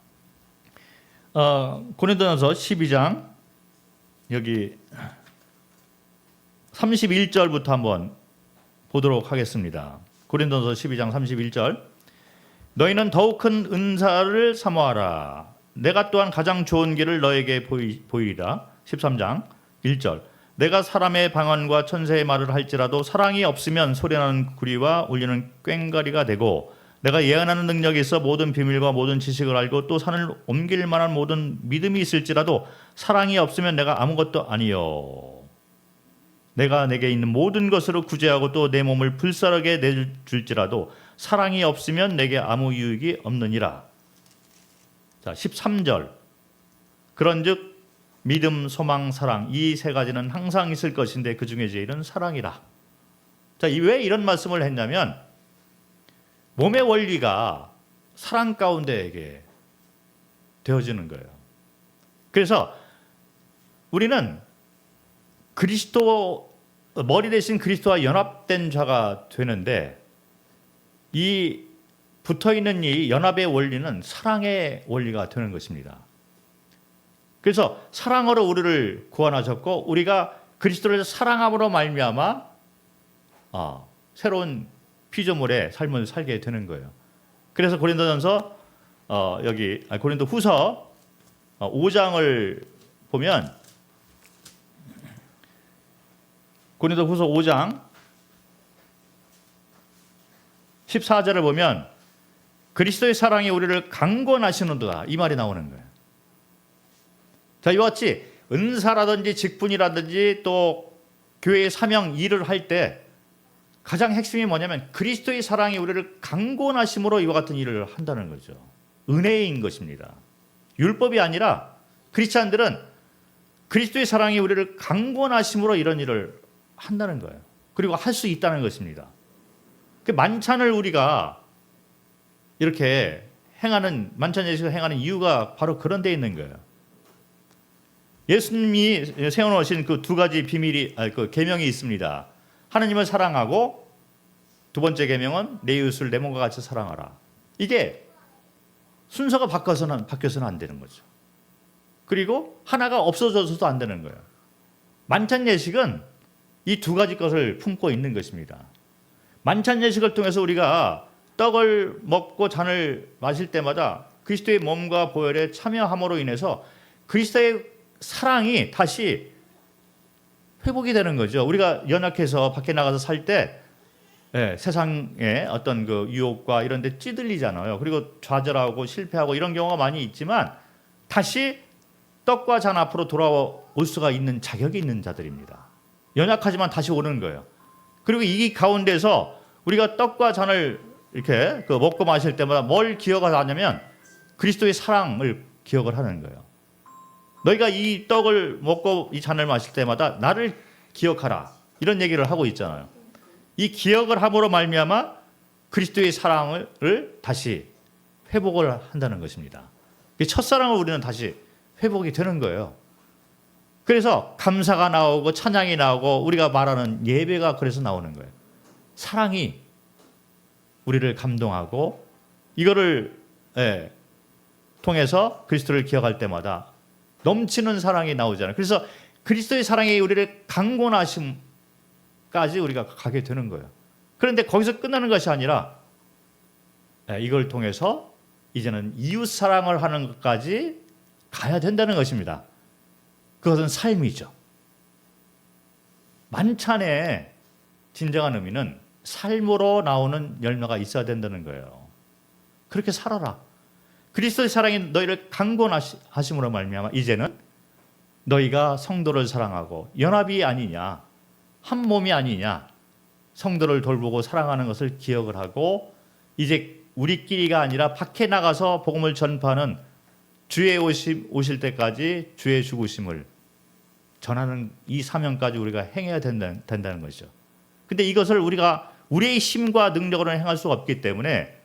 고린도전서 12장 여기 31절부터 한번 보도록 하겠습니다. 고린도전서 12장 31절. 너희는 더욱 큰 은사를 사모하라. 내가 또한 가장 좋은 길을 너에게 보이리라. 13장 1절. 내가 사람의 방언과 천사의 말을 할지라도 사랑이 없으면 소리나는 구리와 울리는 꽹과리가 되고 내가 예언하는 능력이 있어 모든 비밀과 모든 지식을 알고 또 산을 옮길 만한 모든 믿음이 있을지라도 사랑이 없으면 내가 아무것도 아니요. 내가 내게 있는 모든 것으로 구제하고 또 내 몸을 불사르게 내줄지라도 사랑이 없으면 내게 아무 유익이 없느니라. 자, 13절. 그런즉 믿음, 소망, 사랑 이 세 가지는 항상 있을 것인데 그 중에 제일은 사랑이라. 자, 왜 이런 말씀을 했냐면 몸의 원리가 사랑 가운데에게 되어지는 거예요. 그래서 우리는 그리스도 머리 대신 그리스도와 연합된 자가 되는데 이 붙어있는 이 연합의 원리는 사랑의 원리가 되는 것입니다. 그래서 사랑으로 우리를 구원하셨고 우리가 그리스도를 사랑함으로 말미암아 새로운 피조물의 삶을 살게 되는 거예요. 그래서 고린도전서 고린도후서 5장을 보면 고린도후서 5장 14절을 보면 그리스도의 사랑이 우리를 강권하시는도다 이 말이 나오는 거예요. 자, 이와 같이 은사라든지 직분이라든지 또 교회의 사명 일을 할 때 가장 핵심이 뭐냐면 그리스도의 사랑이 우리를 강권하심으로 이와 같은 일을 한다는 거죠. 은혜인 것입니다. 율법이 아니라 크리스찬들은 그리스도의 사랑이 우리를 강권하심으로 이런 일을 한다는 거예요. 그리고 할 수 있다는 것입니다. 그 만찬을 우리가 이렇게 행하는 만찬 예식을 행하는 이유가 바로 그런 데 있는 거예요. 예수님이 세워놓으신 그 두 가지 그 계명이 있습니다. 하나님을 사랑하고 두 번째 계명은 내 이웃을 내 몸과 같이 사랑하라. 이게 순서가 바뀌어서는 안 되는 거죠. 그리고 하나가 없어져서도 안 되는 거예요. 만찬 예식은 이 두 가지 것을 품고 있는 것입니다. 만찬 예식을 통해서 우리가 떡을 먹고 잔을 마실 때마다 그리스도의 몸과 보혈에 참여함으로 인해서 그리스도의 사랑이 다시 회복이 되는 거죠. 우리가 연약해서 밖에 나가서 살 때 세상의 어떤 그 유혹과 이런 데 찌들리잖아요. 그리고 좌절하고 실패하고 이런 경우가 많이 있지만 다시 떡과 잔 앞으로 돌아올 수가 있는 자격이 있는 자들입니다. 연약하지만 다시 오는 거예요. 그리고 이 가운데서 우리가 떡과 잔을 이렇게 먹고 마실 때마다 뭘 기억하냐면 그리스도의 사랑을 기억을 하는 거예요. 너희가 이 떡을 먹고 이 잔을 마실 때마다 나를 기억하라. 이런 얘기를 하고 있잖아요. 이 기억을 함으로 말미암아 그리스도의 사랑을 다시 회복을 한다는 것입니다. 첫사랑을 우리는 다시 회복이 되는 거예요. 그래서 감사가 나오고 찬양이 나오고 우리가 말하는 예배가 그래서 나오는 거예요. 사랑이 우리를 감동하고 이거를 통해서 그리스도를 기억할 때마다 넘치는 사랑이 나오잖아요. 그래서 그리스도의 사랑이 우리를 강권하심까지 우리가 가게 되는 거예요. 그런데 거기서 끝나는 것이 아니라 이걸 통해서 이제는 이웃 사랑을 하는 것까지 가야 된다는 것입니다. 그것은 삶이죠. 만찬의 진정한 의미는 삶으로 나오는 열매가 있어야 된다는 거예요. 그렇게 살아라. 그리스도의 사랑이 너희를 강권하심으로 말미암아 이제는 너희가 성도를 사랑하고 연합이 아니냐, 한 몸이 아니냐, 성도를 돌보고 사랑하는 것을 기억을 하고 이제 우리끼리가 아니라 밖에 나가서 복음을 전파하는 주의 오실 때까지 주의 죽으심을 전하는 이 사명까지 우리가 행해야 된다는 것이죠. 근데 이것을 우리가 우리의 힘과 능력으로는 행할 수가 없기 때문에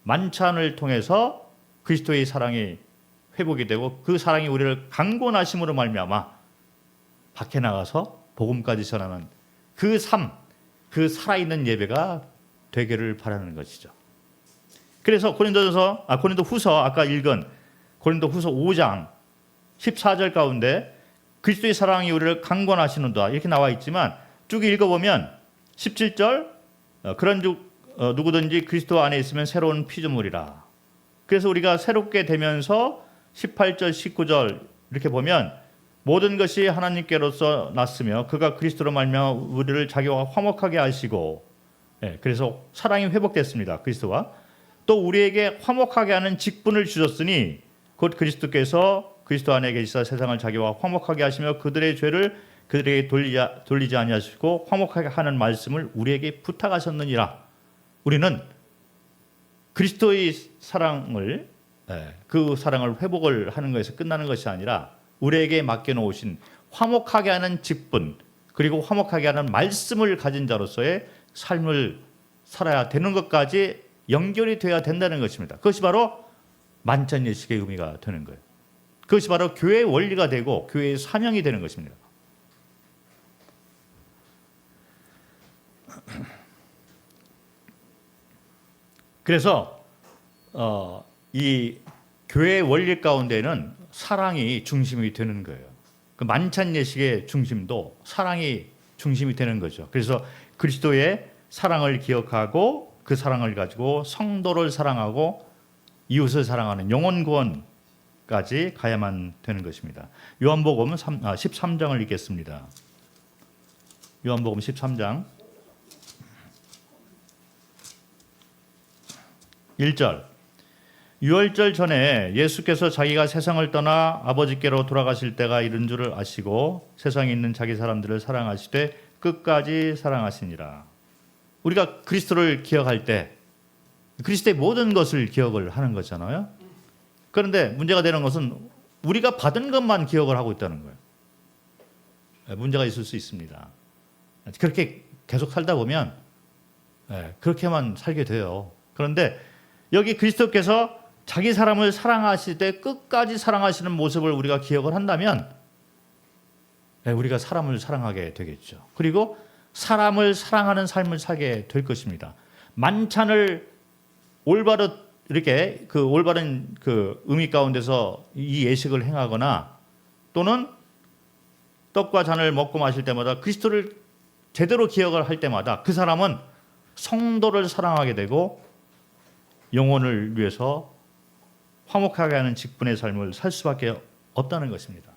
만찬을 통해서 그리스도의 사랑이 회복이 되고 그 사랑이 우리를 강권하심으로 말미암아 밖에 나가서 복음까지 전하는 그 삶, 그 살아있는 예배가 되기를 바라는 것이죠. 그래서 고린도후서 아까 읽은 고린도후서 5장 14절 가운데 그리스도의 사랑이 우리를 강권하시는도다 이렇게 나와 있지만 쭉 읽어보면 17절 그런즉 누구든지 그리스도 안에 있으면 새로운 피조물이라. 그래서 우리가 새롭게 되면서 18절 19절 이렇게 보면 모든 것이 하나님께로서 났으며 그가 그리스도로 말미암아 우리를 자기와 화목하게 하시고 그래서 사랑이 회복됐습니다. 그리스도와 또 우리에게 화목하게 하는 직분을 주셨으니 곧 그리스도께서 그리스도 안에 계시사 세상을 자기와 화목하게 하시며 그들의 죄를 그들에게 돌리지 아니하시고 화목하게 하는 말씀을 우리에게 부탁하셨느니라. 우리는 그리스도의 사랑을 그 사랑을 회복을 하는 것에서 끝나는 것이 아니라 우리에게 맡겨놓으신 화목하게 하는 직분 그리고 화목하게 하는 말씀을 가진 자로서의 삶을 살아야 되는 것까지 연결이 되어야 된다는 것입니다. 그것이 바로 만찬예식의 의미가 되는 거예요. 그것이 바로 교회의 원리가 되고 교회의 사명이 되는 것입니다. 그래서 이 교회의 원리 가운데는 사랑이 중심이 되는 거예요. 그 만찬 예식의 중심도 사랑이 중심이 되는 거죠. 그래서 그리스도의 사랑을 기억하고 그 사랑을 가지고 성도를 사랑하고 이웃을 사랑하는 영혼 구원까지 가야만 되는 것입니다. 요한복음 13장을 읽겠습니다. 요한복음 13장 1절. 유월절 전에 예수께서 자기가 세상을 떠나 아버지께로 돌아가실 때가 이른 줄을 아시고 세상에 있는 자기 사람들을 사랑하시되 끝까지 사랑하시니라. 우리가 그리스도를 기억할 때 그리스도의 모든 것을 기억을 하는 거잖아요. 그런데 문제가 되는 것은 우리가 받은 것만 기억을 하고 있다는 거예요. 문제가 있을 수 있습니다. 그렇게 계속 살다 보면 그렇게만 살게 돼요. 그런데 여기 그리스도께서 자기 사람을 사랑하실 때 끝까지 사랑하시는 모습을 우리가 기억을 한다면 우리가 사람을 사랑하게 되겠죠. 그리고 사람을 사랑하는 삶을 살게 될 것입니다. 만찬을 올바로 이렇게 그 올바른 그 의미 가운데서 이 예식을 행하거나 또는 떡과 잔을 먹고 마실 때마다 그리스도를 제대로 기억을 할 때마다 그 사람은 성도를 사랑하게 되고 영혼을 위해서 화목하게 하는 직분의 삶을 살 수밖에 없다는 것입니다.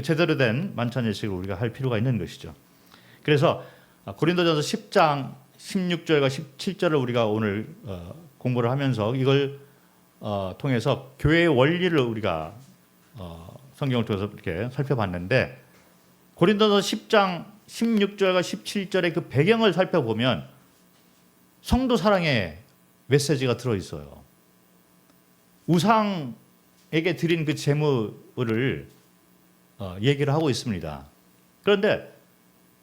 제대로 된 만찬 예식을 우리가 할 필요가 있는 것이죠. 그래서 고린도전서 10장 16절과 17절을 우리가 오늘 공부를 하면서 이걸 통해서 교회의 원리를 우리가 성경을 통해서 이렇게 살펴봤는데 고린도전서 10장 16절과 17절의 그 배경을 살펴보면 성도 사랑의 메시지가 들어있어요. 우상에게 드린 그 제물을 얘기를 하고 있습니다. 그런데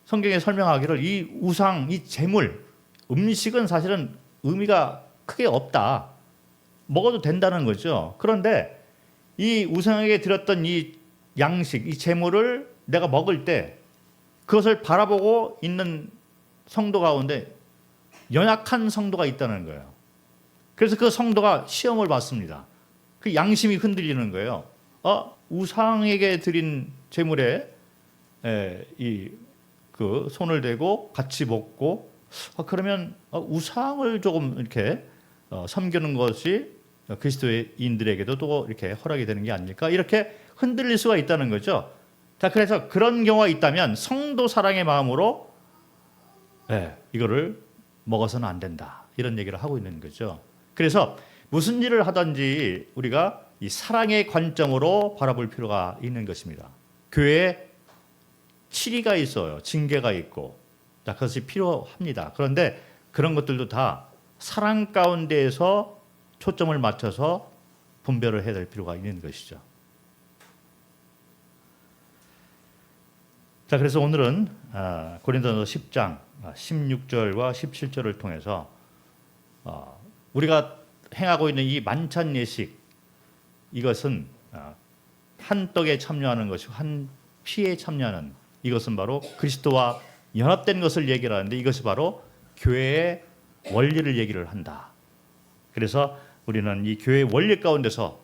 성경에 설명하기를 이 우상, 이 제물, 음식은 사실은 의미가 크게 없다. 먹어도 된다는 거죠. 그런데 이 우상에게 드렸던 이 양식, 이 제물을 내가 먹을 때 그것을 바라보고 있는 성도 가운데 연약한 성도가 있다는 거예요. 그래서 그 성도가 시험을 받습니다. 그 양심이 흔들리는 거예요. 우상에게 드린 제물에 그 손을 대고 같이 먹고 그러면 우상을 조금 이렇게 섬기는 것이 그리스도인들에게도 또 이렇게 허락이 되는 게 아닙니까? 이렇게 흔들릴 수가 있다는 거죠. 자, 그래서 그런 경우가 있다면 성도 사랑의 마음으로 이거를 먹어서는 안 된다. 이런 얘기를 하고 있는 거죠. 그래서 무슨 일을 하든지 우리가 이 사랑의 관점으로 바라볼 필요가 있는 것입니다. 교회에 치리가 있어요. 징계가 있고. 자, 그것이 필요합니다. 그런데 그런 것들도 다 사랑 가운데에서 초점을 맞춰서 분별을 해야 될 필요가 있는 것이죠. 자, 그래서 오늘은 고린도전서 10장 16절과 17절을 통해서 우리가 행하고 있는 이 만찬 예식, 이것은 한 떡에 참여하는 것이고 한 피에 참여하는, 이것은 바로 그리스도와 연합된 것을 얘기를 하는데 이것이 바로 교회의 원리를 얘기를 한다. 그래서 우리는 이 교회의 원리 가운데서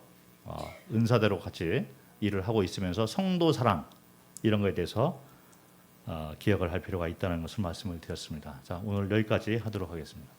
은사대로 같이 일을 하고 있으면서 성도 사랑 이런 것에 대해서 기억을 할 필요가 있다는 것을 말씀을 드렸습니다. 자, 오늘 여기까지 하도록 하겠습니다.